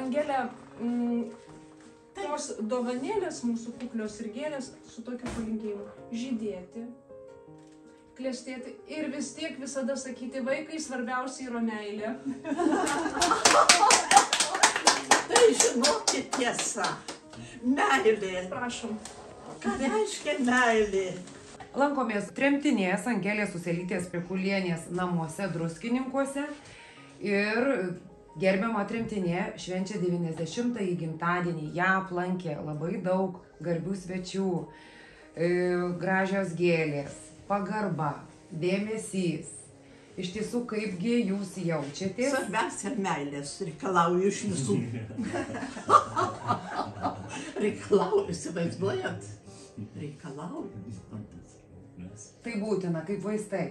Angelė, tos dovanėlės mūsų kuklios ir gėlės su tokiu palinkėjimu žydėti, klestėti ir vis tiek visada sakyti, vaikai svarbiausia yra meilė. Tai žinokit tiesa. Meilė. Prašom. Ką reiškia meilė? Lankomės tremtinės Angelės Uselytės Pikulienės namuose Druskininkuose ir gerbiama tremtinė švenčia 90-ąjį gimtadienį. Ją aplankė labai daug garbių svečių, gražios gėlės, pagarba, dėmesys. Iš tiesų, kaipgi jūs jaučiatės? Svarbiausia meilės reikalauju iš visų. Reikalauju, įsivaizduojat? Reikalauju. Tai būtina, kaip vaistai.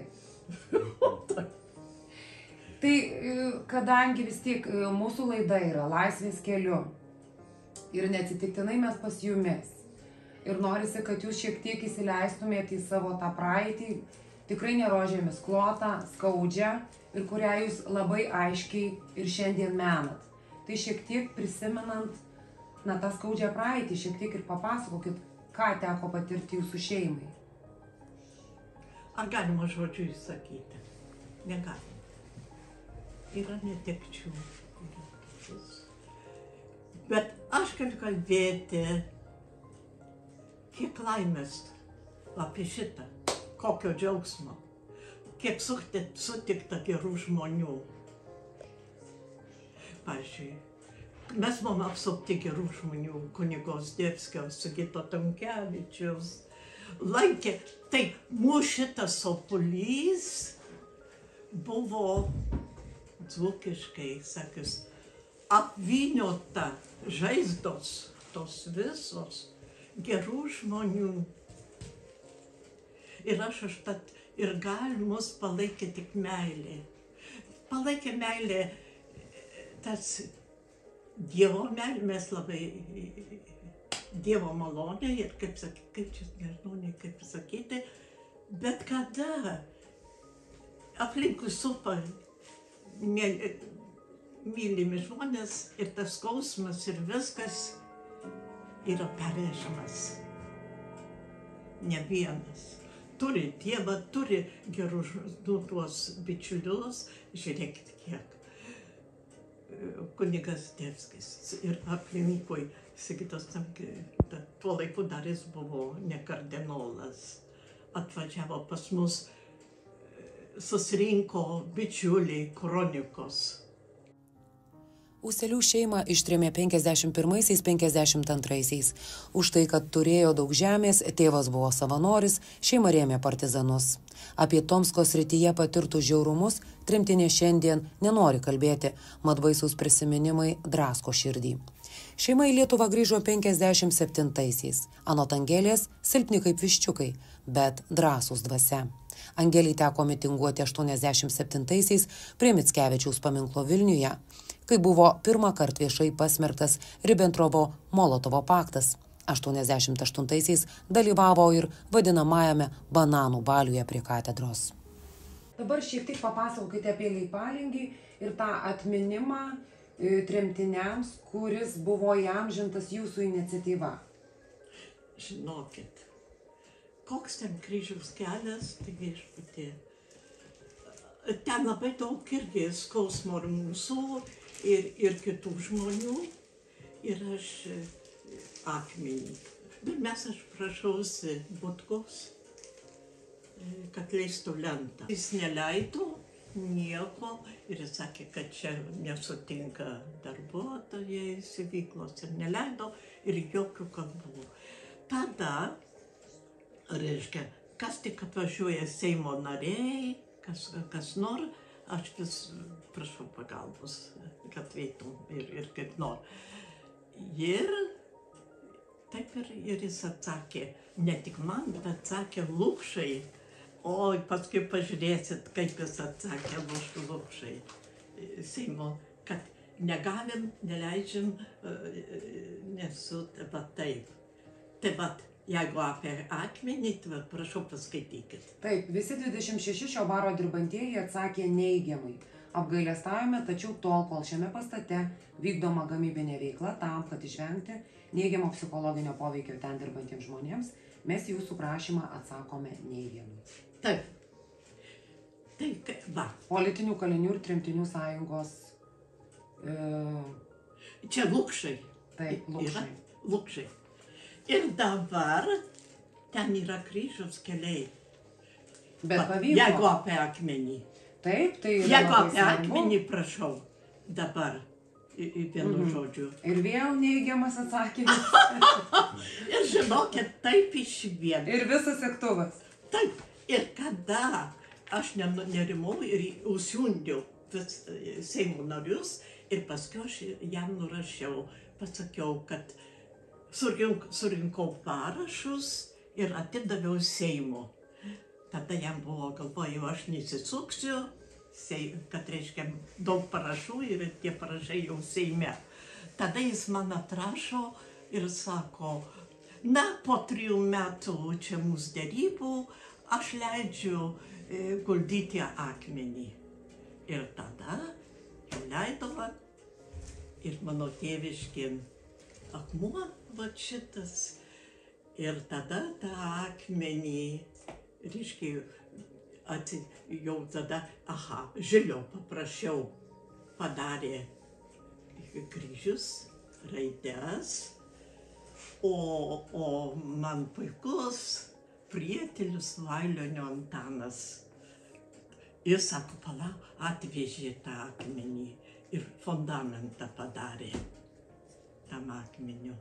Tai kadangi vis tiek mūsų laida yra Laisvės keliu ir neatsitiktinai mes pas jumis ir norisi, kad jūs šiek tiek įsileistumėte į savo tą praeitį, tikrai nerožėmis klotą, skaudžią ir kurią jūs labai aiškiai ir šiandien menat. Tai šiek tiek prisimenant tą skaudžią praeitį, šiek tiek ir papasakokit, ką teko patirti jūsų šeimai. Ar galima žodžiu įsakyti? Negalima. Yra netekčių. Bet aš galiu kalbėti, kiek laimės apie šitą, kokio džiaugsmo, kiek sutikta gerų žmonių. Pavyzdžiui, mes buvom apsupti gerų žmonių, kunigo Zdebskio, Sigito Tamkevičiaus, lankė. Tai mūsų šitas Sopulys buvo, dzūkiškai sakius, apvyniota žaizdos, tos visos gerų žmonių. Ir aš užtat ir mus palaikė tik meilė. Palaikė meilė, tas Dievo meilė, mes labai Dievo malonė ir kaip čia, nežinau, kaip sakyti, bet kada aplinkui supa mylimi žmonės ir tas skausmas ir viskas yra pervežimas. Ne vienas. Turi Dievą, turi gerus tuos bičiulius, žiūrėkit kiek. Kunigas Zdebskis ir aplinkui Sigitas Tamkevičius, tuo laiku dar jis buvo ne kardinolas, atvažiavo pas mus, susirinko bičiuliai, kronikos. Uselių šeimą ištrėmė 51–52. Už tai, kad turėjo daug žemės, tėvas buvo savanoris, šeima rėmė partizanus. Apie Tomsko srityje patirtus žiaurumus tremtinė šiandien nenori kalbėti, mat baisūs prisiminimai drasko širdį. Šeima į Lietuvą grįžo 57-aisiais. Anot Angelės silpni kaip viščiukai, bet drąsūs dvasia. Angelei teko mitinguoti 87-aisiais prie Mickevičiaus paminklo Vilniuje, kai buvo pirmą kartą viešai pasmerktas Ribbentropo-Molotovo paktas. 88-aisiais dalyvavo ir vadinamajame bananų baliuje prie katedros. Dabar šiek tiek papasakokite apie Leipalingį ir tą atminimą tremtiniams, kuris buvo įamžintas jūsų iniciatyva. Žinokit, koks ten kryžiaus kelias, tai viešpatie. Ten labai daug irgi skausmo ir mūsų, ir kitų žmonių. Ir aš akmenį. Pirmiausia, aš prašausi Butkos, kad leistų lentą. Jis neleido nieko ir jis sakė, kad čia nesutinka darbuotojai, siuvyklos ir neleido ir jokių kalbų. Tada, reiškia, kas tik atvažiuoja Seimo nariai, kas nori, aš vis prašau pagalbos, kad veitum ir kaip nori. Ir taip ir jis atsakė, ne tik man, bet atsakė Lukšai. O paskui pažiūrėsit, kaip jis atsakė Lukšai Seimo, kad negalim, neleidžiam, nesu, va taip. Tai va, jeigu apie akmenį, tai prašau paskaitykit. Taip, visi 26 šio baro dirbantieji atsakė neigiamai. Apgailestaujame, tačiau tol, kol šiame pastate vykdoma gamybinė veikla tam, kad išvengti neigiamo psichologinio poveikio ten dirbantiems žmonėms, mes jūsų prašymą atsakome neigiamai. Taip. Tai, va. Politinių kalinių ir tremtinių sąjungos. Čia Lukšai. Taip, Lukšai. Lukšai. Ir dabar ten yra kryžiaus keliai. Bet pavyko. Jeigu apie akmenį. Taip, tai yra Jeigu labai apie svarbu. akmenį, prašau, dabar vienu žodžiu. Ir vėl neigiamas atsakymas. Ir žinokit, taip išvien. Ir visas sektuvas. Taip. Ir kada aš nerimau ir užsiundiau Seimo narius ir paskui aš jam nurašiau, pasakiau, kad surinkau parašus ir atidaviau Seimo. Tada jam buvo galvoju, aš nesisuksiu, kad reiškia daug parašų ir tie parašai jau Seime. Tada jis man atrašo ir sako, na, po 3 metų čia mūsų dėrybų aš leidžiu guldyti akmenį. Ir tada leidova ir mano tėviškin akmuo, va šitas. Ir tada tą akmenį, reiškia, jau tada, Žilio paprašiau, padarė kryžius, raides, o man puikus prietelius Vailionio Antanas. Jis sako, palauk, atvežė tą akmenį ir fundamentą padarė tam akmeniu.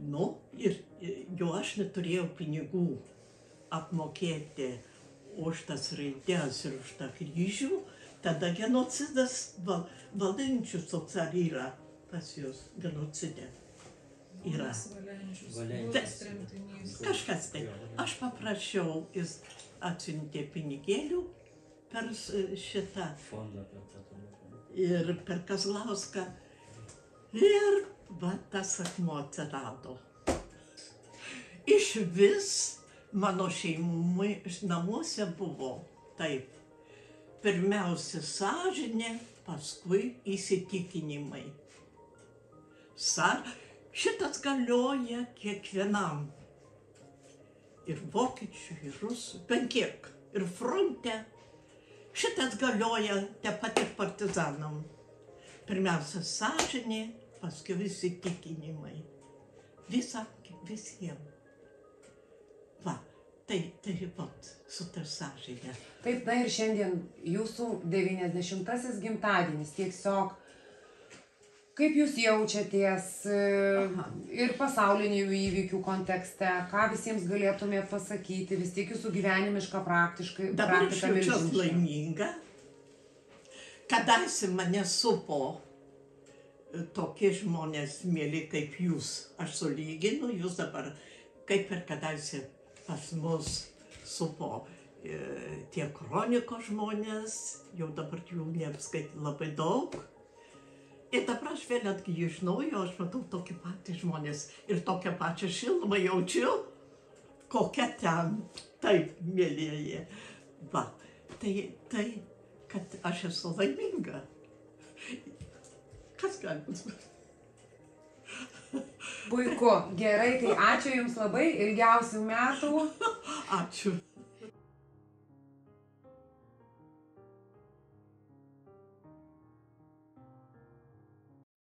Nu, ir jau aš neturėjau pinigų apmokėti už tas raides ir už tą kryžių, tada genocidas Valenčius toks ar yra pas jūs genocide. Yra. Kažkas tai. Aš paprašiau, jis atsiuntė pinigėlių per šitą ir per Kazlauską. Ir va tas akmuo atsirado. Iš vis mano šeimai namuose buvo taip. Pirmiausia sąžinė, paskui įsitikinimai. Šitas galioja kiekvienam. Ir vokiečių, ir rusų, bent kiek. Ir fronte. Šitas galioja taip pat ir partizanam. Pirmiausia sąžinė, paskui įsitikinimai. Visiems. Va, tai vat, su ta sąžinė. Taip, na ir šiandien jūsų 90-asis gimtadienis. Tiesiog, kaip jūs jaučiatės ir pasaulinių įvykių kontekste, ką visiems galėtumėt pasakyti, vis tiek jūsų gyvenimiška praktika milžiniška. Dabar aš jaučiuosi laiminga. Kadaise mane supo tokie žmonės mėly kaip jūs. Aš sulyginu, jūs dabar kaip ir kadaise pas mus supo tie kronikos žmonės, jau dabar jų neapskaitė labai daug. Ir dabar aš vėl atgyju iš naujo, aš matau tokį patį žmonės ir tokią pačią šilumą jaučiu, kokia ten, taip, mėlėji. Va, tai, kad aš esu laiminga. Kas gali būti? Puiku, gerai, tai ačiū Jums labai, ilgiausių metų. Ačiū.